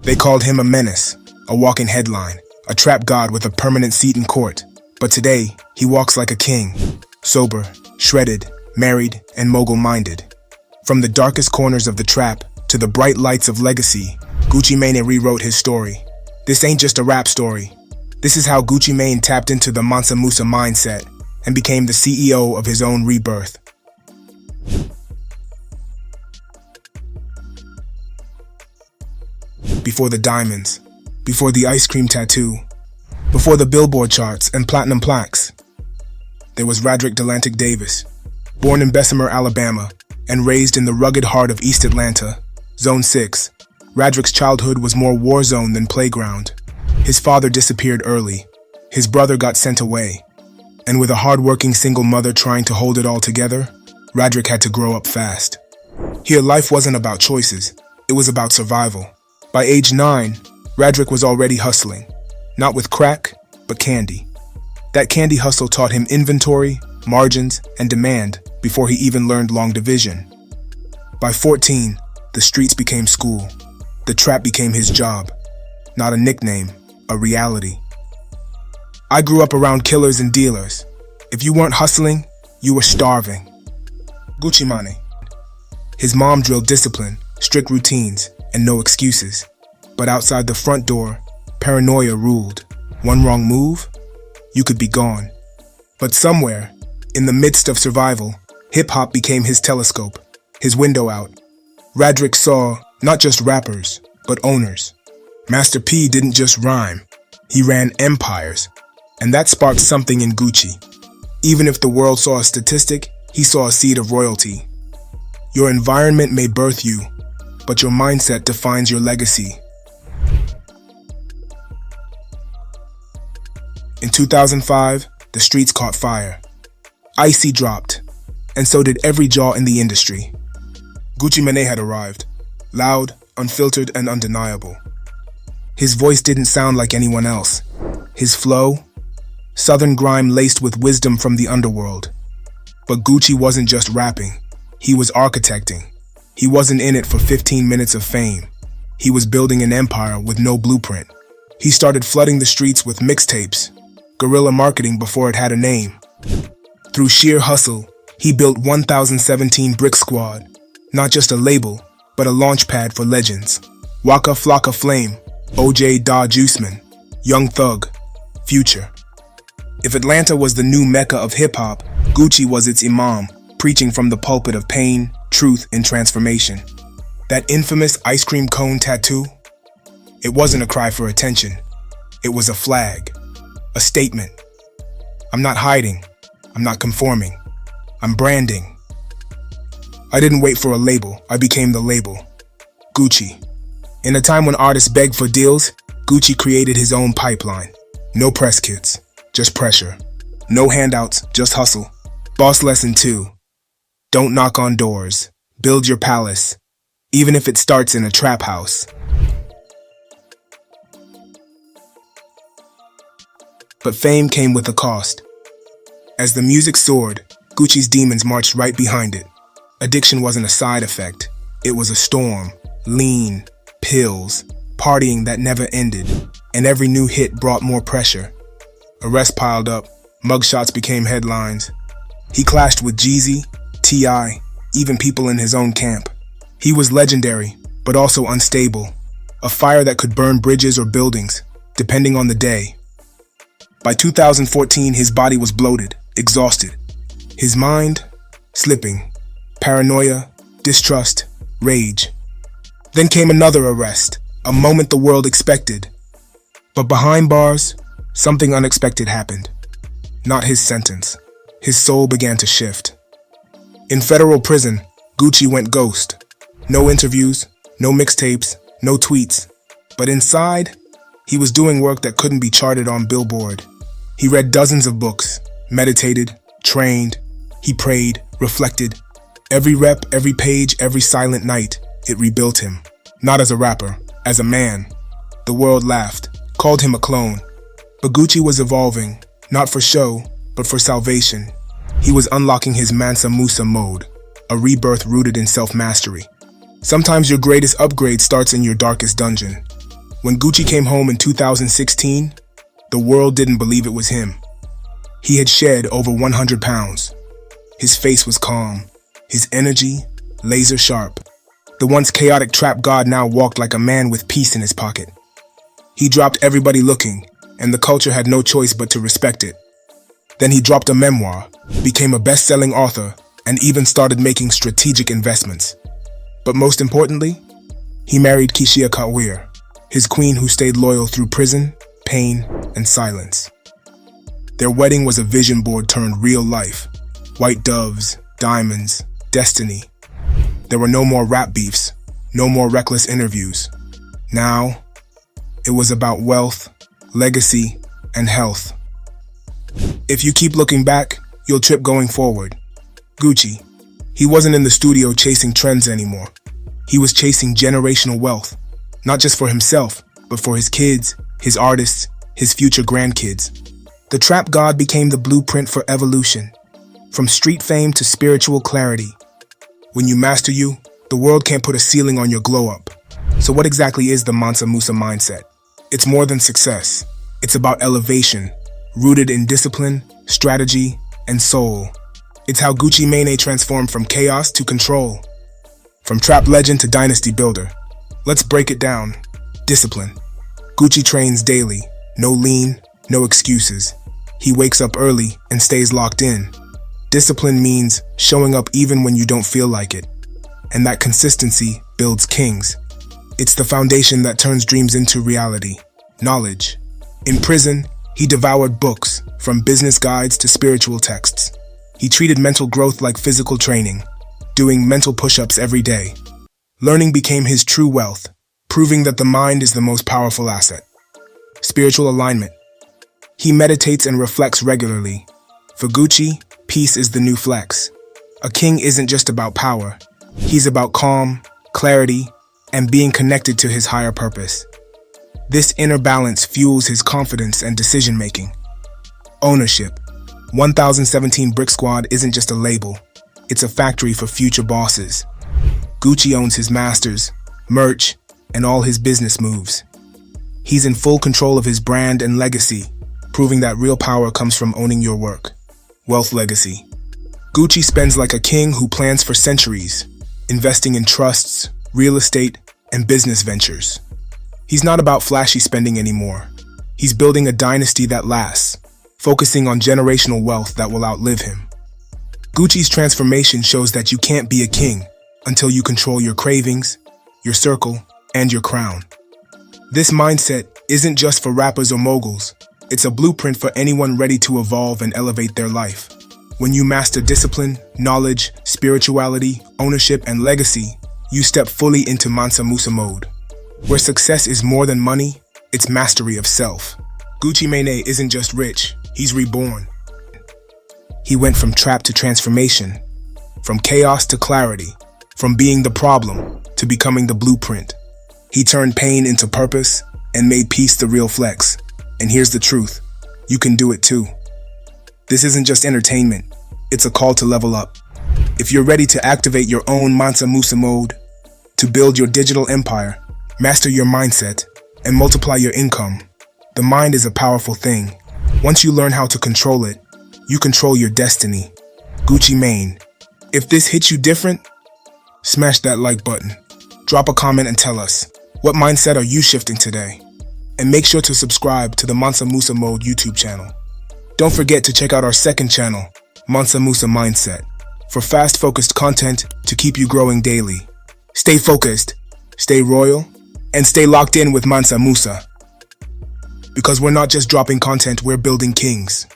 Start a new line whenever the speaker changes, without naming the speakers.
They called him a menace, a walking headline, a trap god with a permanent seat in court. But today, he walks like a king, sober, shredded, married, and mogul-minded. From the darkest corners of the trap to the bright lights of legacy, Gucci Mane rewrote his story. This ain't just a rap story. This is how Gucci Mane tapped into the Mansa Musa mindset and became the CEO of his own rebirth. Before the diamonds, before the ice cream tattoo, before the billboard charts and platinum plaques, there was Radric Delantic Davis, born in Bessemer, Alabama, and raised in the rugged heart of East Atlanta, Zone 6. Radric's childhood was more war zone than playground. His father disappeared early. His brother got sent away. And with a hard-working single mother trying to hold it all together, Radric had to grow up fast. Here, life wasn't about choices. It was about survival. By age 9, Radric was already hustling. Not with crack, but candy. That candy hustle taught him inventory, margins, and demand before he even learned long division. By 14, the streets became school. The trap became his job. Not a nickname, a reality. I grew up around killers and dealers. If you weren't hustling, you were starving. Gucci Mane. His mom drilled discipline, strict routines, and no excuses. But outside the front door, paranoia ruled. One wrong move, you could be gone. But somewhere, in the midst of survival, hip-hop became his telescope, his window out. Radric saw not just rappers, but owners. Master P didn't just rhyme, he ran empires. And that sparked something in Gucci. Even if the world saw a statistic, he saw a seed of royalty. Your environment may birth you, but your mindset defines your legacy. In 2005, the streets caught fire. Icy dropped, and so did every jaw in the industry. Gucci Mane had arrived, loud, unfiltered, and undeniable. His voice didn't sound like anyone else. His flow, southern grime laced with wisdom from the underworld. But Gucci wasn't just rapping, he was architecting. He wasn't in it for 15 minutes of fame. He was building an empire with no blueprint. He started flooding the streets with mixtapes, guerrilla marketing before it had a name. Through sheer hustle, he built 1017 Brick Squad, not just a label, but a launch pad for legends. Waka Flocka Flame, OJ Da Juiceman, Young Thug, Future. If Atlanta was the new mecca of hip-hop, Gucci was its imam, preaching from the pulpit of pain, truth, and transformation. That infamous ice cream cone tattoo? It wasn't a cry for attention. It was a flag, a statement. I'm not hiding. I'm not conforming. I'm branding. I didn't wait for a label. I became the label. Gucci. In a time when artists begged for deals, Gucci created his own pipeline. No press kits, just pressure. No handouts, just hustle. Boss lesson 2. Don't knock on doors. Build your palace, even if it starts in a trap house. But fame came with a cost. As the music soared, Gucci's demons marched right behind it. Addiction wasn't a side effect. It was a storm. Lean, pills, partying that never ended. And every new hit brought more pressure. Arrests piled up. Mugshots became headlines. He clashed with Jeezy, T.I., even people in his own camp. He was legendary, but also unstable. A fire that could burn bridges or buildings, depending on the day. By 2014, his body was bloated, exhausted. His mind, slipping. Paranoia, distrust, rage. Then came another arrest, a moment the world expected. But behind bars, something unexpected happened. Not his sentence. His soul began to shift. In federal prison, Gucci went ghost. No interviews, no mixtapes, no tweets. But inside, he was doing work that couldn't be charted on Billboard. He read dozens of books, meditated, trained. He prayed, reflected. Every rep, every page, every silent night, it rebuilt him. Not as a rapper, as a man. The world laughed, called him a clone. But Gucci was evolving, not for show, but for salvation. He was unlocking his Mansa Musa Mode, a rebirth rooted in self-mastery. Sometimes your greatest upgrade starts in your darkest dungeon. When Gucci came home in 2016, the world didn't believe it was him. He had shed over 100 pounds. His face was calm, his energy laser sharp. The once chaotic trap god now walked like a man with peace in his pocket. He dropped Everybody Looking, and the culture had no choice but to respect it. Then he dropped a memoir, became a best-selling author, and even started making strategic investments. But most importantly, he married Kishia Kawir, his queen who stayed loyal through prison, pain, and silence. Their wedding was a vision board turned real life. White doves, diamonds, destiny. There were no more rap beefs, no more reckless interviews. Now, it was about wealth, legacy, and health. If you keep looking back, you'll trip going forward. Gucci, he wasn't in the studio chasing trends anymore. He was chasing generational wealth, not just for himself, but for his kids, his artists, his future grandkids. The trap god became the blueprint for evolution, from street fame to spiritual clarity. When you master you, the world can't put a ceiling on your glow up. So what exactly is the Mansa Musa mindset? It's more than success. It's about elevation, rooted in discipline, strategy, and soul. It's how Gucci Mane transformed from chaos to control, from trap legend to dynasty builder. Let's break it down. Discipline. Gucci trains daily, no lean, no excuses. He wakes up early and stays locked in. Discipline means showing up even when you don't feel like it. And that consistency builds kings. It's the foundation that turns dreams into reality. Knowledge. In prison, he devoured books, from business guides to spiritual texts. He treated mental growth like physical training, doing mental push-ups every day. Learning became his true wealth, proving that the mind is the most powerful asset. Spiritual alignment. He meditates and reflects regularly. For Gucci, peace is the new flex. A king isn't just about power. He's about calm, clarity, and being connected to his higher purpose. This inner balance fuels his confidence and decision-making. Ownership. 1017 Brick Squad isn't just a label. It's a factory for future bosses. Gucci owns his masters, merch, and all his business moves. He's in full control of his brand and legacy, proving that real power comes from owning your work. Wealth legacy. Gucci spends like a king who plans for centuries, investing in trusts, real estate, and business ventures. He's not about flashy spending anymore. He's building a dynasty that lasts, focusing on generational wealth that will outlive him. Gucci's transformation shows that you can't be a king until you control your cravings, your circle, and your crown. This mindset isn't just for rappers or moguls. It's a blueprint for anyone ready to evolve and elevate their life. When you master discipline, knowledge, spirituality, ownership, and legacy, you step fully into Mansa Musa mode, where success is more than money, it's mastery of self. Gucci Mane isn't just rich, he's reborn. He went from trap to transformation, from chaos to clarity, from being the problem to becoming the blueprint. He turned pain into purpose and made peace the real flex. And here's the truth, you can do it too. This isn't just entertainment, it's a call to level up. If you're ready to activate your own Mansa Musa mode, to build your digital empire, master your mindset, and multiply your income, the mind is a powerful thing. Once you learn how to control it, you control your destiny. Gucci Mane. If this hits you different, smash that like button. Drop a comment and tell us, what mindset are you shifting today? And make sure to subscribe to the Mansa Musa Mode YouTube channel. Don't forget to check out our second channel, Mansa Musa Mindset, for fast-focused content to keep you growing daily. Stay focused, stay royal, and stay locked in with Mansa Musa. Because we're not just dropping content, we're building kings.